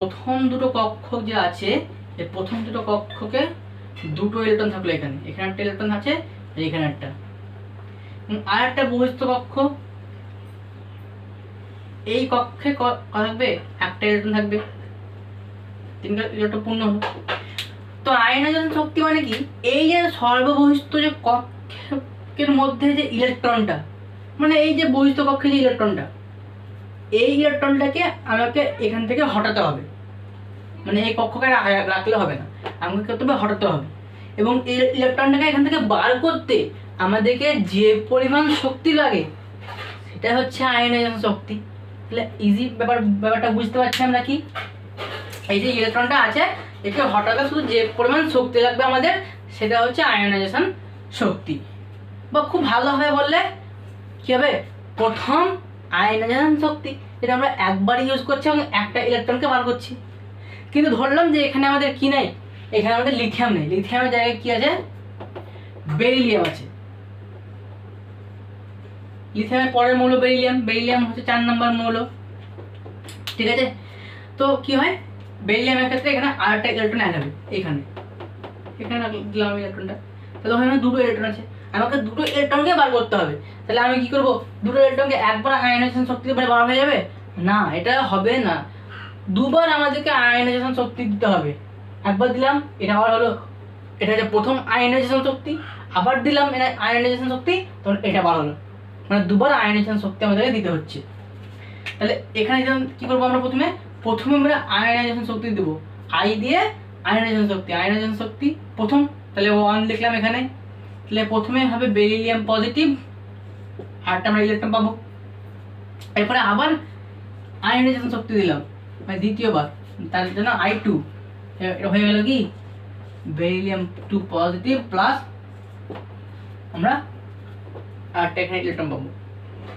প্রথম দুটো কক্ষ যে আছে, এই প্রথম দুটো কক্ষকে দুটো ইলেকট্রন থাকলো, এখানে এখানে একটা ইলেকট্রন আছে, এখানে একটা। আর একটা বহিস্থ কক্ষ, এই কক্ষে থাকবে একটা ইলেকট্রন থাকবে, তিনটা ইলেকট্রন পূর্ণ হলো। তো আয়নায়ন শক্তি মানে কি, এই যে সর্ববহিস্থ যে কক্ষের মধ্যে যে ইলেকট্রনটা, মানে এই যে বহিস্থ কক্ষে যে ইলেকট্রনটা, এই ইলেকট্রনটাকে আমাকে এখান থেকে হটাতে হবে। মানে এই কক্ষকে রাখলে হবে না, আমাকে করতে হবে হটাতে হবে। এবং এই ইলেকট্রনটাকে এখান থেকে বার করতে আমাদেরকে যে পরিমাণ শক্তি লাগে সেটা হচ্ছে আয়নায়ন শক্তি। তাহলে ইজি ব্যাপারটা বুঝতে পারছি আমরা কি, এই যে ইলেকট্রনটা আছে একে হঠাৎ শুধু যে পরিমাণ শক্তি লাগবে আমাদের সেটা হচ্ছে আয়নাইজেশন শক্তি। বা খুব ভালোভাবে বললে কি হবে, প্রথম আয়নাইজেশন শক্তি, যেটা আমরা একবার ইউজ করছি এবং একটা ইলেকট্রনকে বার করছি। কিন্তু ধরলাম যে এখানে আমাদের কি নেই, এখানে আমাদের লিথিয়াম নেই, লিথিয়ামের জায়গায় কি আছে, বেরিলিয়াম আছে। লিথিয়ামের পরের মৌল বেরিলিয়াম, বেরিলিয়াম হচ্ছে 4 নম্বর মৌল, ঠিক আছে। তো কি হয়, বেরিলিয়ামের ক্ষেত্রে এখানে আরেকটা ইলেকট্রন অ্যাড হবে, এখানে এখানে দিলাম ইলেকট্রনটা, তাহলে ওখানে দুটো ইলেকট্রন আছে, আমাকে দুটো ইলেকট্রনকে বার করতে হবে। তাহলে আমি কি করব, দুটো ইলেকট্রনকে একবার আয়নাইজেশন শক্তি দিয়ে বার হয়ে যাবে না, এটা হবে না। দুবার আমাদেরকে আয়নাইজেশন শক্তি দিতে হবে। একবার দিলাম এটা আবার হলো, এটা হচ্ছে প্রথম আয়নাইজেশন শক্তি, আবার দিলাম এটা আয়নাইজেশন শক্তি, তখন এটা বার হলো, মানে দুবার আয়নাইজেশন শক্তি আমাদেরকে দিতে হচ্ছে। তাহলে এখানে কি করবো আমরা, প্রথমে আমরা আয়নাইজেশন শক্তি দেবো, আই দিয়ে আয়নাইজেশন শক্তি, আয়নাইজেশন শক্তি প্রথম, তাহলে 1 লিখলাম এখানে। তাহলে প্রথমে হবে বেরিলিয়াম পজিটিভ, আরটা আমরা ইলেকট্রন পাবো। এরপরে আবার আয়নাইজেশন শক্তি দিলাম মানে দ্বিতীয়বার, তার জন্য I2 হয়ে গেল কি বেরিলিয়াম 2 পজিটিভ প্লাস আমরা আরটা এখানে ইলেকট্রন পাবো,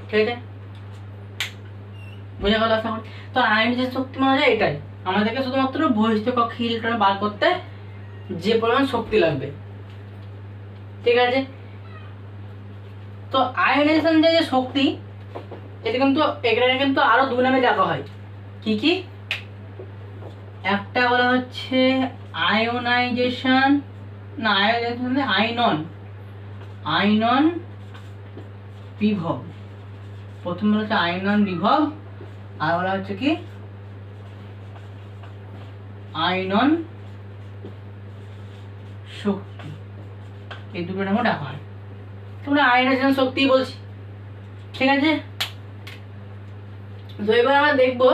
ঠিক আছে, বোঝা গেল আশা করি। তো আয়নাইজেশন শক্তি মানে যায় এটাই, আমাদেরকে শুধুমাত্র বহিস্থ কক্ষে ইলেকট্রন বার করতে যে পরিমাণ শক্তি লাগবে, ঠিক আছে। তো আয়নাইজেশন যে শক্তি, এটা কিন্তু এখানে কিন্তু আরো দুই নামে ডাকা হয়, কি কি, একটা বলা হচ্ছে আয়নাইজেশন, না আয়নাইজেশন আয়নন বিভব, প্রথম বলা হচ্ছে আয়নন বিভব, আর বলা হচ্ছে কি আয়নন শক্তি, এই দুটো নামও ডাকা হয়। তোমরা আয়নাইজেশন শক্তি বলছি, ঠিক আছে। তো এবার আমরা দেখবো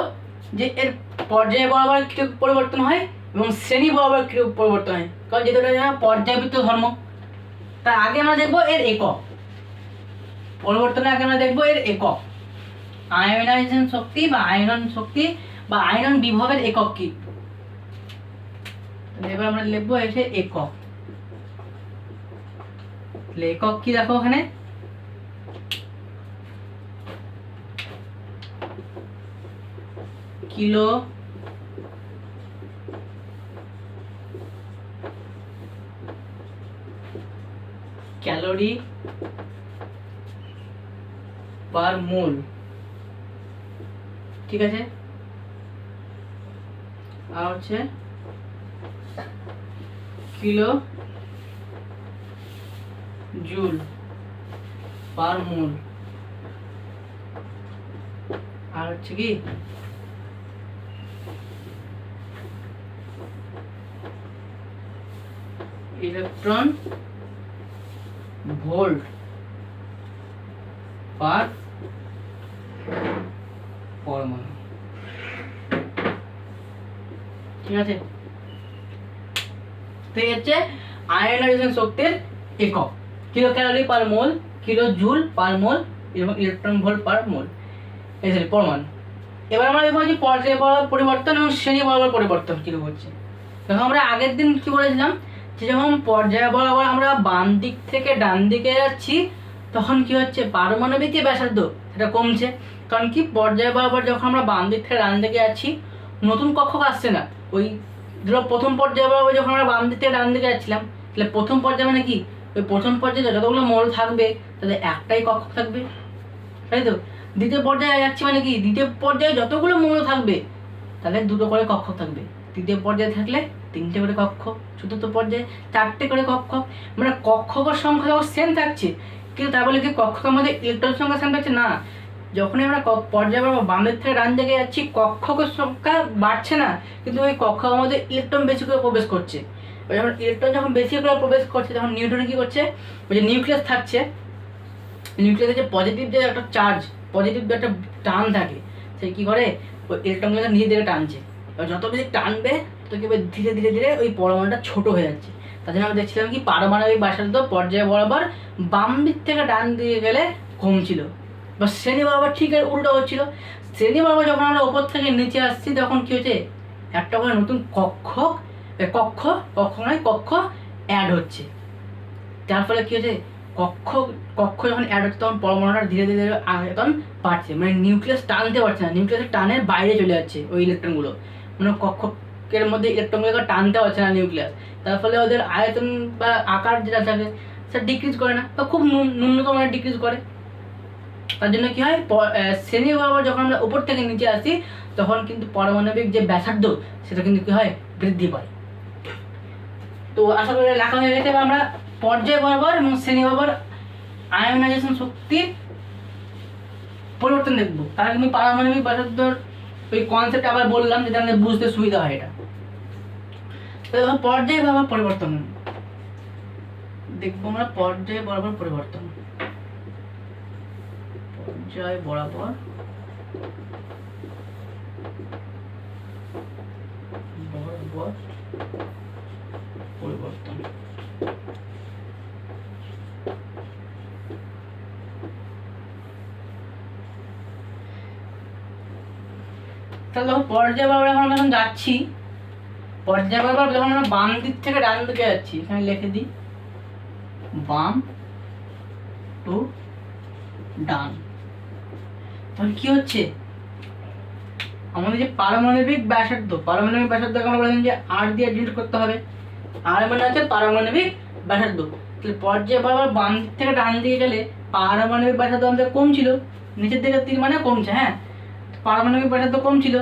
যে এর পর্যায় বরাবর কি পরিবর্তন হয় এবং শ্রেণী বরাবর কি পরিবর্তন হয়, কারণ যেটা পর্যায়বৃত্ত ধর্ম। তার আগে আমরা দেখবো এর একক, পরিবর্তনের আগে আমরা দেখবো এর একক, আয়নাইজেশন শক্তি বা আয়নন শক্তি বা আয়নন বিভবের একক কি। এবার আমরা লিখবো এসে একক, একক কি দেখো ওখানে, কিলো ক্যালোরি পার মোল, ঠিক আছে। আর হচ্ছে কিলো জুল পার মোল, আর হচ্ছে কি ইলেকট্রন ভোল্ট পার পরমাণু, ঠিক আছে। তো এই হচ্ছে আয়নাইজেশন শক্তির একক, কিলো ক্যালোরি পার মোল, কিলো জুল পার মোল এবং ইলেকট্রন ভোল্ট পার মোল, এই পরমাণু। এবার আমরা দেখবো যে পর্যায় বরাবর পরিবর্তন এবং শ্রেণী বরাবর পরিবর্তন কি হচ্ছে। দেখো আমরা আগের দিন কি বলেছিলাম যে যখন পর্যায় বরাবর আমরা বাম দিক থেকে ডান দিকে যাচ্ছি তখন কি হচ্ছে, পারমাণবিক যে ব্যাসার্ধ সেটা কমছে, কারণ কি পর্যায় বরাবর যখন আমরা বাম দিক থেকে ডান দিকে যাচ্ছি নতুন কক্ষক আসছে না। ওই ধরো প্রথম পর্যায় বরাবর যখন আমরা বাম দিক থেকে ডান দিকে যাচ্ছিলাম, তাহলে প্রথম পর্যায় মানে কি, ওই প্রথম পর্যায়ে যতগুলো মৌল থাকবে তাদের একটাই কক্ষক থাকবে, তাই তো। দ্বিতীয় পর্যায়ে যাচ্ছি মানে কি, দ্বিতীয় পর্যায়ে যতগুলো মৌল থাকবে তাহলে 2টো করে কক্ষ থাকবে, তৃতীয় পর্যায়ে থাকলে 3টে করে কক্ষ, চতুর্থ পর্যায়ে 4টে করে কক্ষ। মানে কক্ষকের সংখ্যা যখন সেম থাকছে, কিন্তু তার বলে কি কক্ষকের মধ্যে ইলেকট্রন সংখ্যা সেম থাকছে না। যখনই আমরা পর্যায় বাড়বো বামের থেকে ডান দিকে যাচ্ছি, কক্ষকের সংখ্যা বাড়ছে না, কিন্তু ওই কক্ষকের মধ্যে ইলেকট্রন বেশি করে প্রবেশ করছে। যখন ইলেকট্রন যখন বেশি করে প্রবেশ করছে, তখন নিউট্রন কি করছে, ওই যে নিউক্লিয়াস থাকছে, নিউক্লিয়াসে যে পজিটিভ যে একটা চার্জ, পজিটিভ যে একটা টান থাকে, সে কী করে ওই ইলেকট্রনগুলোকে নিজের দিকে টানছে। এবার যত বেশি টানবে তো কি ধীরে ধীরে ধীরে ওই পরমাণুটা ছোট হয়ে যাচ্ছে। তার জন্য আমরা দেখছিলাম কি পারমাণবিক ব্যাসার্ধ পর্যায় বরাবর বাম দিক থেকে ডান দিকে গেলে কমছিল, বা শ্রেণী বরাবর ঠিক উল্টো হচ্ছিল। শ্রেণী বরাবর যখন আমরা ওপর থেকে নিচে আসছি, তখন কী হচ্ছে, একটা করে নতুন কক্ষ অ্যাড হচ্ছে। যার ফলে কী হচ্ছে, কক্ষ যখন অ্যাড হচ্ছে, তখন পরমাণুটা ধীরে ধীরে আয়তন বাড়ছে। মানে নিউক্লিয়াস টানতে পারছে না, নিউক্লিয়াসের টানের বাইরে চলে যাচ্ছে ওই ইলেকট্রনগুলো। মানে কক্ষের মধ্যে ইলেকট্রনগুলোকে টানতে পারছে না নিউক্লিয়াস, তার ফলে ওদের আয়তন বা আকার যেটা থাকে সেটা ডিক্রিজ করে না, বা খুব ন্যূনতম ডিক্রিজ করে। তার জন্য কি হয়, শ্রেণী বরাবর যখন আমরা উপর থেকে নিচে আসি, তখন কিন্তু পারমাণবিক যে ব্যাসার্ধ সেটা কিন্তু কি হয়, বৃদ্ধি পায়। তো আশা করি লেখা হয়ে গেছে। আমরা পর্যায় বরাবর এবং শ্রেণী বরাবর আয়নাইজেশন শক্তির পরিবর্তন দেখবো। তার আমি পারমাণবিক ব্যাসার্ধর ওই কনসেপ্ট আবার বললাম, যেটা আমাদের বুঝতে সুবিধা হয়। এটা তো পর্যায় বরাবর পরিবর্তন দেখবো আমরা। পর্যায় বরাবর পরিবর্তন, পর্যায় বরাবর পরিবর্তন। তাহলে যখন পর্যায় বরাবর এখন যাচ্ছি, পর্যায় বরাবর যখন আমরা বাম দিক থেকে ডান দিকে যাচ্ছি, এখানে লিখে দিই বাম টু ডান, তখন কি হচ্ছে, আমাদের যে পারমাণবিক ব্যাসার্ধ আমরা বলেছেন যে আর দিয়ে ডিনোট করতে হবে। আর মানে হচ্ছে পারমাণবিক ব্যাসার্ধ। তাহলে পর্যায় বরাবর বাম দিক থেকে ডান দিকে গেলে পারমাণবিক ব্যাসার্ধ আমাদের কম ছিল, নিচের দিকে 3 মানে কমছে। হ্যাঁ, পারমাণবিক ব্যাসার্ধ কম ছিল,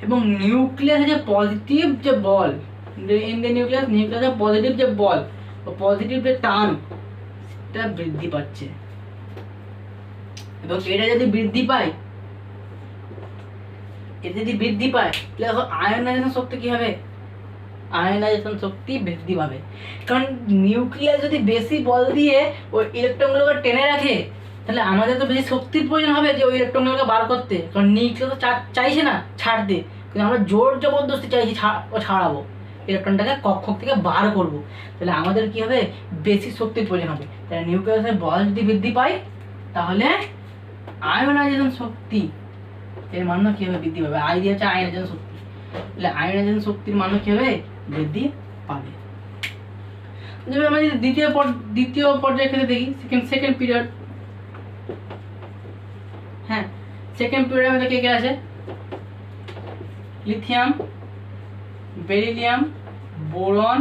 এবং নিউক্লিয়াসে যে পজিটিভ যে বল, নিউক্লিয়াসে পজিটিভ যে বল, পজিটিভ যে টান, সেটা বৃদ্ধি পাচ্ছে। এবং এটা যদি বৃদ্ধি পায়, তাহলে আয়নাইজেশন শক্তি কি হবে, আয়নাইজেশন শক্তি বৃদ্ধি পাবে। কারণ নিউক্লিয়াস যদি বেশি বল দিয়ে ওই ইলেকট্রনগুলোকে টেনে রাখে, তাহলে আমাদের তো বেশি শক্তির প্রয়োজন হবে যে ওই ইলেকট্রনগুলোকে বার করতে। কারণ নিউক্লিয়াস তো চাইছে না ছাড়তে, কিন্তু আমরা জোর জবরদস্তি চাইছি ছাড়াবো, ইলেকট্রনটাকে কক্ষ থেকে বার করব। তাহলে আমাদের কি হবে, বেশি শক্তির প্রয়োজন হবে। তাহলে নিউক্লিয়াসের বল যদি বৃদ্ধি পায়, তাহলে আয়নাইজেশন শক্তি এর মানও কি হবে, বৃদ্ধি পাবে। আই দিয়ে হচ্ছে আয়নাইজেশন শক্তি, তাহলে আয়নাইজেশন শক্তির মানও কি হবে, বৃদ্ধি পাবে। যদি আমরা যদি দ্বিতীয় পর্যায়ের ক্ষেত্রে দেখি, সেকেন্ড পিরিয়ড। হ্যাঁ, সেকেন্ড পিরিয়ডের মধ্যে কে কে আছে, lithium, beryllium, boron,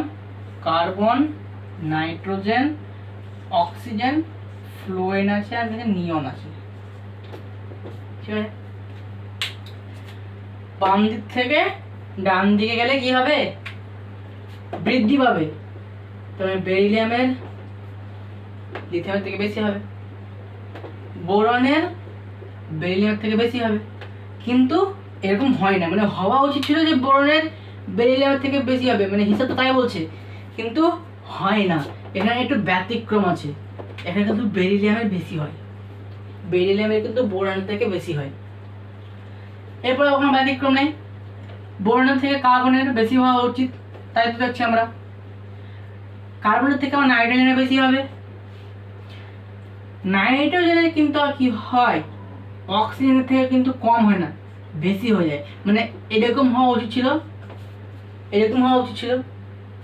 carbon, nitrogen, oxygen, fluorine আছে, আর নিয়ন আছে। ঠিক আছে, বাম দিক থেকে ডান দিকে গেলে কি হবে, বৃদ্ধি পাবে। তবে বেরিলিয়ামের লিথিয়ামের থেকে বেশি হবে, বোরনের বেরিলিয়ামের থেকে বেশি হবে। কিন্তু এরকম হয় না, মানে হওয়া উচিত ছিল যে বোরনের বেরিলিয়ামের থেকে বেশি হবে, মানে হিসাব তো তাই বলছে, কিন্তু হয় না। এখানে একটু ব্যতিক্রম আছে, এখানে কিন্তু বেরিলিয়ামের বেশি হয়, বেরিলিয়ামের কিন্তু বোরনের থেকে বেশি হয়। এরপরে কোনো ব্যতিক্রম নেই, বোরনের থেকে কার্বনের বেশি হওয়া উচিত, তাই তো দেখছি আমরা। কার্বনের থেকে আমার নাইট্রোজেনের বেশি হবে, নাইট্রোজেনের কিন্তু আর কি হয়, অক্সিজেনের থেকে কিন্তু কম হয় না, বেশি হয়ে যায়। মানে এরকম হওয়া উচিত ছিল,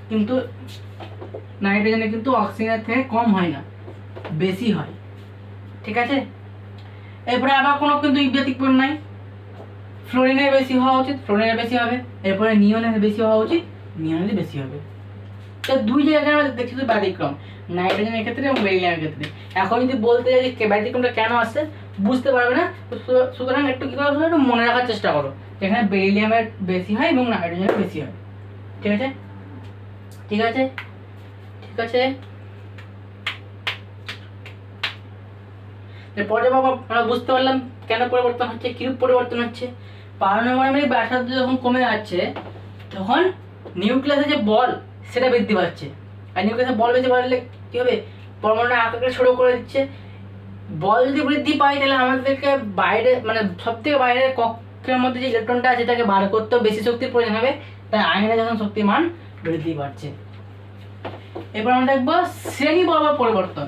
কিন্তু নাইট্রোজেনের কিন্তু অক্সিজেনের থেকে কম হয় না, বেশি হয়। ঠিক আছে, এরপরে আবার কোনো কিন্তু ব্যতিক্রম নাই, ফ্লোরিনের বেশি হওয়া উচিত, ফ্লোরিনের বেশি হবে। এরপরে নিয়নের বেশি হওয়া উচিত, নিয়নের বেশি হবে। তো দুই জায়গায় আমরা দেখছি তো ব্যতিক্রম, নাইট্রোজেনের ক্ষেত্রে এবং বেরিলিয়ামের ক্ষেত্রে। এখন যদি বলতে যাই যে ব্যতিক্রমটা কেন আসছে, বুঝতে পারবে না। সুতরাং একটু কী করো, একটু মনে রাখার চেষ্টা করো, যেখানে বেরিলিয়ামের বেশি হয় এবং নাইট্রোজেনের বেশি হয়। ঠিক আছে, ঠিক আছে, ঠিক আছে। এরপরে বাবা আমরা বুঝতে পারলাম কেন পরিবর্তন হচ্ছে, কিরূপ পরিবর্তন হচ্ছে। পারমাণবিক ব্যাসার্ধ যখন কমে যাচ্ছে তখন নিউক্লিয়াসের যে বল সেটা বৃদ্ধি পাচ্ছে। আর নিউক্লিয়াসের বল বৃদ্ধি বাড়লে কী হবে, পরমাণু আকারকে ছোট করে দিচ্ছে। বল যদি বৃদ্ধি পায় তাহলে আমাদেরকে বাইরে মানে সব থেকে বাইরের কক্ষের মধ্যে যে ইলেকট্রনটা আছে তাকে বার করতেও বেশি শক্তির প্রয়োজন হবে, তাই আয়নাইজেশন শক্তির মান বৃদ্ধি পাচ্ছে। এবার আমরা দেখবো শ্রেণী বরাবর পরিবর্তন।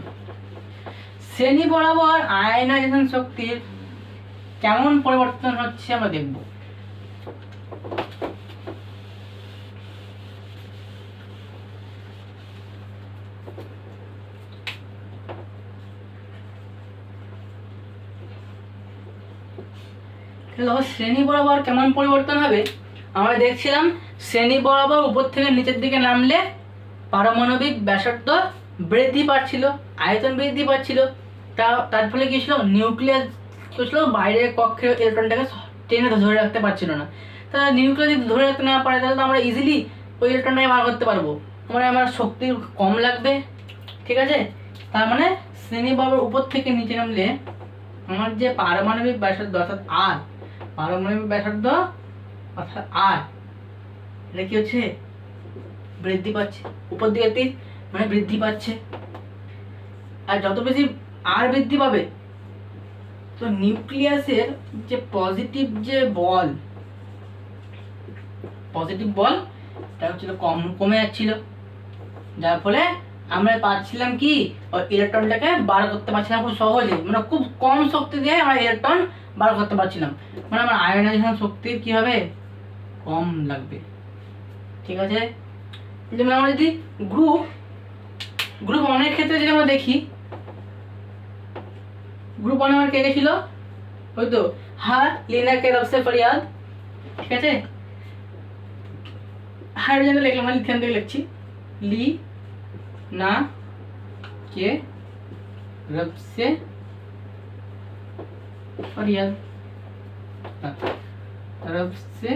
শ্রেণী বরাবর আয়নাইজেশন শক্তির কেমন পরিবর্তন হচ্ছে আমরা দেখব। শ্রেণী বরাবর কেমন পরিবর্তন হবে আমরা দেখছিলাম। শ্রেণী বরাবর উপর থেকে নিচের দিকে নামলে পারমাণবিক ব্যাসার্ধ বৃদ্ধি পাচ্ছিল, আয়তন বৃদ্ধি পাচ্ছিল। তার ফলে কি ছিল, নিউক্লিয়াস কি ছিল বাইরের কক্ষের ইলেকট্রনটাকে টেনে ধরে রাখতে পারছিল না। তাহলে নিউক্লিয়াস যদি ধরে রাখতে না পারে তাহলে তো আমরা ইজিলি ওই ইলেকট্রনটাকে বার করতে পারবো, মানে আমার শক্তি কম লাগবে। ঠিক আছে, তার মানে শ্রেণী বরাবর উপর থেকে নিচে নামলে আমার যে পারমাণবিক ব্যাসার্ধ অর্থাৎ আর, পারমাণবিক ব্যাসার্ধ অর্থাৎ আর, এটা কি হচ্ছে, বৃদ্ধি পাচ্ছে। উপর দিকে তীর মানে বৃদ্ধি পাচ্ছে। আর যত বেশি আর বৃদ্ধি পাবে তো নিউক্লিয়াসের যে পজিটিভ যে বল, পজিটিভ বল এটা হচ্ছিল কমে যাচ্ছিল, যার ফলে আমরা পাচ্ছিলাম কি ওই ইলেকট্রনটাকে বার করতে পারছিলাম খুব সহজে, মানে খুব কম শক্তি দিয়ে আমরা ইলেকট্রন বার করতে পারছিলাম, মানে আমার আয়নাইজেশন শক্তির কি হবে, কম লাগবে। ঠিক আছে, যেমন আমরা যদি গ্রুপ অনেক ক্ষেত্রে যদি আমরা দেখি, গ্রুপ ওয়ানে আমার কে কে ছিল, ওই তো হ্যাঁ লিনা কে রব সে ফরিয়াদ। ঠিক আছে, হাইড্রোজেন লিখলাম, লিথিয়াম থেকে লিখছি, লি না কে রব সে ফরিয়াদ, রব সে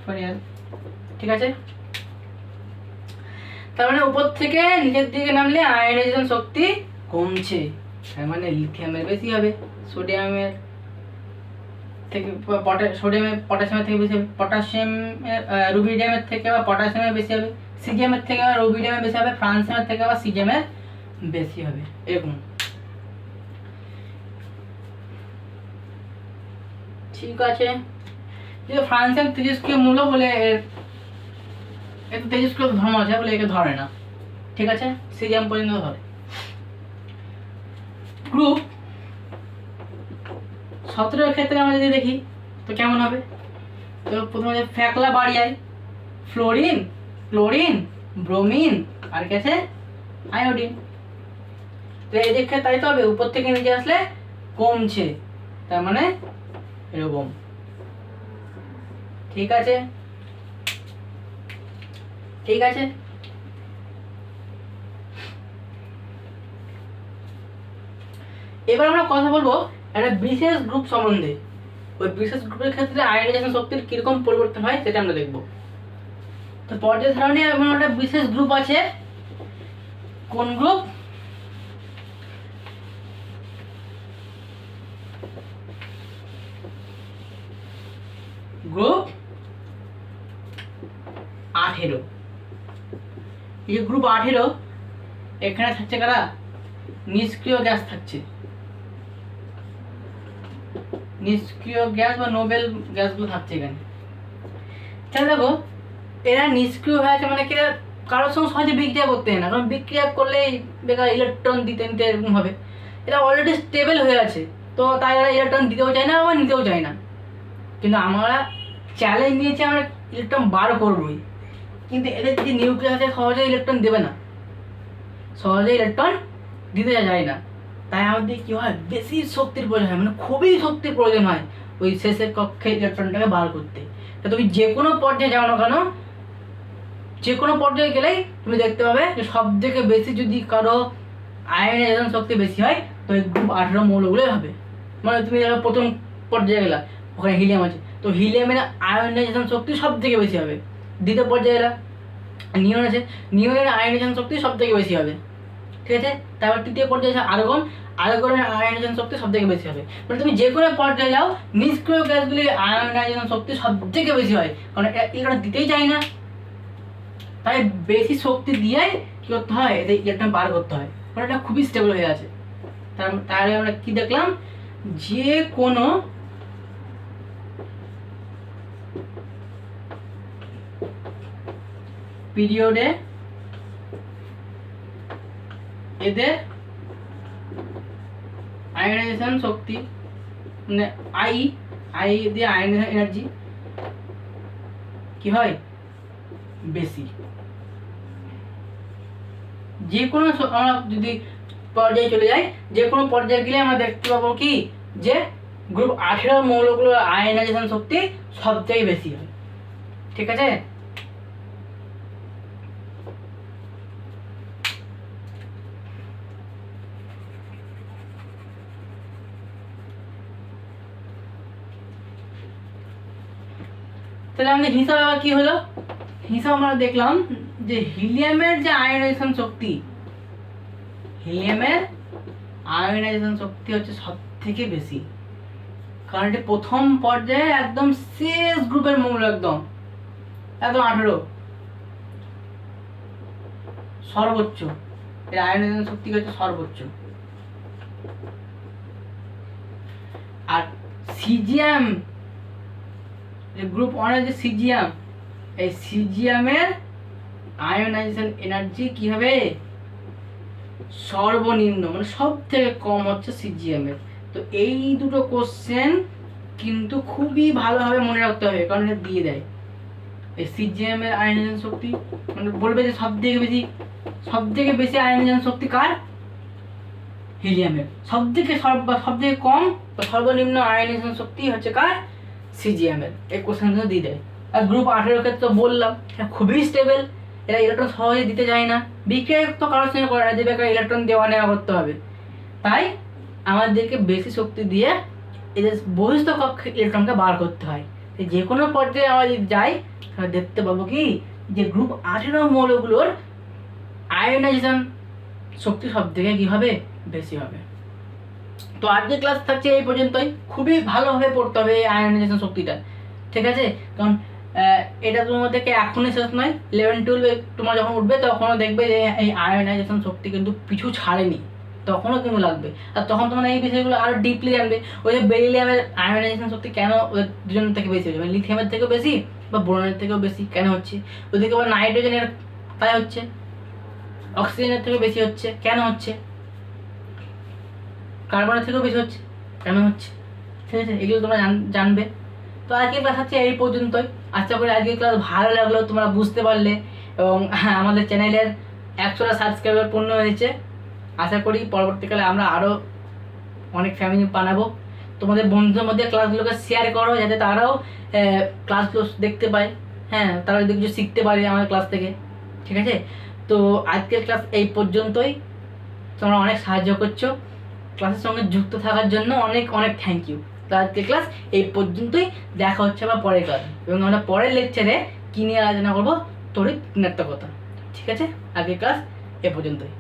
ফরিয়াদ। ঠিক আছে, তার মানে উপর থেকে নিচের দিকে নামলে আয়নাইজেশন শক্তি কমছে, তার মানে লিথিয়ামের বেশি হবে, সোডিয়ামের থেকে সোডিয়ামের পটাশিয়ামের থেকে বেশি হবে, পটাশিয়ামের রুবিডিয়ামের থেকে বা পটাশিয়ামের বেশি হবে, সিজিয়ামের থেকে আবার রুবিডিয়ামের বেশি হবে, ফ্রান্সিয়ামের থেকে আবার সিজিয়ামের বেশি হবে, এরকম। ঠিক আছে, ফ্রান্সিয়াম তেজস্ক্রিয় মূল বলে একটু তেজস্ক্রিয় ধর্ম আছে বলে একে ধরে না। ঠিক আছে, সিজিয়াম পর্যন্ত ধরে। গ্রুপ 17 ক্ষেত্রে আমরা যদি দেখি তো কেমন হবে, তো প্রথমে ফ্যাকলা বাড়িয়ায় ফ্লোরিন, ক্লোরিন, ব্রোমিন আর কি আছে আয়োডিন। তো এই দিকে তাই তো হবে, উপর থেকে নিচে আসলে কমছে, তার মানে এরকম। ঠিক আছে, ঠিক আছে। এবার আমরা কথা বলবো একটা বিশেষ গ্রুপ সম্বন্ধে। ওই বিশেষ গ্রুপের ক্ষেত্রে আয়নাইজেশন শক্তির কিরকম পরিবর্তন হয় সেটা আমরা দেখব। তো পর্যায় সারণী এমন একটা বিশেষ গ্রুপ আছে, কোন গ্রুপ, গ্রুপ 18। এই যে গ্রুপ 18 এখানে থাকছে কারা, নিষ্ক্রিয় গ্যাস থাকছে, নিষ্ক্রিয় গ্যাস বা নোবেল গ্যাসগুলো থাকছে এখানে। তাহলে দেখো এরা নিষ্ক্রিয় হয়ে আছে, মানে কি কারোর সঙ্গে সহজে বিক্রিয়া করতে হয় না, কারণ বিক্রিয়া করলে বেকার ইলেকট্রন দিতে নিতে এরকম হবে। এরা অলরেডি স্টেবল হয়ে আছে, তো তাই এরা ইলেকট্রন দিতেও চায় না আবার নিতেও চায় না। কিন্তু আমরা চ্যালেঞ্জ নিয়েছি, আমরা ইলেকট্রন বার করবই, কিন্তু এদের যে নিউক্লিয়াস আছে সহজে ইলেকট্রন দেবে না, সহজে ইলেকট্রন দিতে যায় না। তাই আমাদের কি হয়, বেশি শক্তির প্রয়োজন হয়, মানে খুবই শক্তির প্রয়োজন হয় ওই শেষের কক্ষে ইলেকট্রনটাকে বার করতে। তা তুমি যে কোনো পর্যায়ে যাও না কেন, যে কোনো পর্যায়ে গেলেই তুমি দেখতে পাবে যে সব থেকে বেশি যদি কারো আয়নাইজেশন শক্তি বেশি হয় তো এই গ্রুপ 18 মৌলগুলোই হবে। মানে তুমি প্রথম পর্যায়ে গেলা, ওখানে হিলিয়াম আছে, তো হিলিয়ামের আয়নাইজেশন শক্তি সব থেকে বেশি হবে। দ্বিতীয় পর্যায়ে এরা নিয়ন আছে, নিয়নের আয়নাইজেশন শক্তি সব থেকে বেশি হবে, ঠিক আছে। তারপর তৃতীয় পর্যায়ে আছে আর্গন, আর্গনের আয়নাইজেশন শক্তি সব থেকে বেশি হবে। মানে তুমি যে কোনো পর্যায়ে যাও নিষ্ক্রিয় গ্যাসগুলির আয়নাইজেশন শক্তি সব থেকে বেশি হয়, কারণ ইলেকট্রন দিতেই চায় না, তাই বেশি শক্তি দিয়েই কী করতে হয়, এদের ইলেকট্রন বার করতে হয়, কারণ এটা খুবই স্টেবল হয়ে আছে। তাহলে আমরা কি দেখলাম, যে কোনো পিরিয়ডে এদের আয়নাইজেশন শক্তি মানে আই দিয়ে আয়নাইজেশন এনার্জি কি হয়, বেশি। যে কোনো আমরা যদি পর্যায়ে চলে যাই, যে কোনো পর্যায়ে গেলে আমরা দেখতে পাবো কি, যে গ্রুপ 18 মৌলগুলোর আয়নাইজেশন শক্তি সব থেকে বেশি হয়, ঠিক আছে। তাহলে আমাদের হিসাব আবার কি হলো, হিসাব আমরা দেখলাম যে হিলিয়ামের যে আয়নাইজেশন শক্তি, হিলিয়ামের আয়নাইজেশন শক্তি হচ্ছে সব থেকে বেশি, কারণ এটি প্রথম পর্যায়ে একদম শেষ গ্রুপের মৌল, একদম 18 সর্বোচ্চ, এর আয়নাইজেশন শক্তি হচ্ছে সর্বোচ্চ। আর সিজিএম গ্রুপ 1 এর যে সিজিএম, এই সিজিএমের আয়নাইজেশন এনার্জি কি হবে, সর্বনিম্ন, মানে সব থেকে কম হচ্ছে সিজিএম এর। তো এই দুটো কোশ্চেন কিন্তু খুবই ভালোভাবে মনে রাখতে হবে, কারণ এটা দিয়ে দেয় এই সিজিএম এর আয়নাইজেশন শক্তি, মানে বলবে যে সব থেকে বেশি আয়নাইজেশন শক্তি কার, হিলিয়ামের। সব থেকে কম বা সর্বনিম্ন আয়নাইজেশন শক্তি হচ্ছে কার, সিজিএম এর। এই কোশ্চেনগুলো দিয়ে দেয়। আর গ্রুপ 18 ক্ষেত্রে বললাম এটা খুবই স্টেবল, এরা ইলেকট্রন সহজে দিতে চায় না, বিক্রিয়া তো কারোর সঙ্গে করে না যে বেকার ইলেকট্রন দেওয়া নেওয়া করতে হবে, তাই আমাদেরকে বেশি শক্তি দিয়ে এদের বহিস্থ কক্ষে ইলেকট্রনকে বার করতে হয়। যে কোনো পর্যায়ে আমরা যদি যাই তাহলে দেখতে পাবো কি, যে গ্রুপ 18 মৌলগুলোর আয়নাইজেশন শক্তি সব থেকে কি হবে, বেশি হবে। তো আজকের ক্লাস থাকছে এই পর্যন্তই। খুবই ভালোভাবে পড়তে হবে এই আয়নাইজেশন শক্তিটা, ঠিক আছে। কারণ এটা তোমার থেকে এখনই শেষ নয়, 11-12 তোমার যখন উঠবে তখনও দেখবে যে এই আয়নাইজেশন শক্তি কিন্তু পিছু ছাড়েনি, তখনও কিন্তু লাগবে। আর তখন তোমরা এই বিষয়গুলো আরও ডিপলি জানবে। ওই যে বেরিলিয়ামের আয়নাইজেশন শক্তি কেন ওদের দুজনের থেকে বেশি হচ্ছে, মানে লিথিয়ামের থেকেও বেশি বা বোরনের থেকেও বেশি কেন হচ্ছে, ওদিকে আবার নাইট্রোজেনের তাই হচ্ছে, অক্সিজেনের থেকেও বেশি হচ্ছে কেন হচ্ছে, কার্বনের থেকেও বেশি হচ্ছে কেন হচ্ছে, ঠিক আছে। এগুলো তোমরা জানবে। তো আজকের ক্লাস হচ্ছে এই পর্যন্তই। আশা করি আজকের ক্লাস ভালো লাগলো, তোমরা বুঝতে পারলে, এবং আমাদের চ্যানেলের 100টা সাবস্ক্রাইবার পূর্ণ হয়েছে। আশা করি পরবর্তীকালে আমরা আরও অনেক ফ্যামিলি বানাবো। তোমাদের বন্ধুদের মধ্যে ক্লাসগুলোকে শেয়ার করো, যাতে তারাও ক্লাসগুলো দেখতে পায়, হ্যাঁ, তারা যদি কিছু শিখতে পারে আমাদের ক্লাস থেকে, ঠিক আছে। তো আজকের ক্লাস এই পর্যন্তই। তোমরা অনেক সাহায্য করছো, ক্লাসের সঙ্গে যুক্ত থাকার জন্য অনেক অনেক থ্যাংক ইউ। তো আজকের ক্লাস এই পর্যন্তই, দেখা হচ্ছে আবার পরের ক্লাস, এবং আমরা পরের লেকচারে কী নিয়ে আলোচনা করবো, তড়িৎ ঋণাত্মকতা, ঠিক আছে। আজকের ক্লাস এ পর্যন্তই।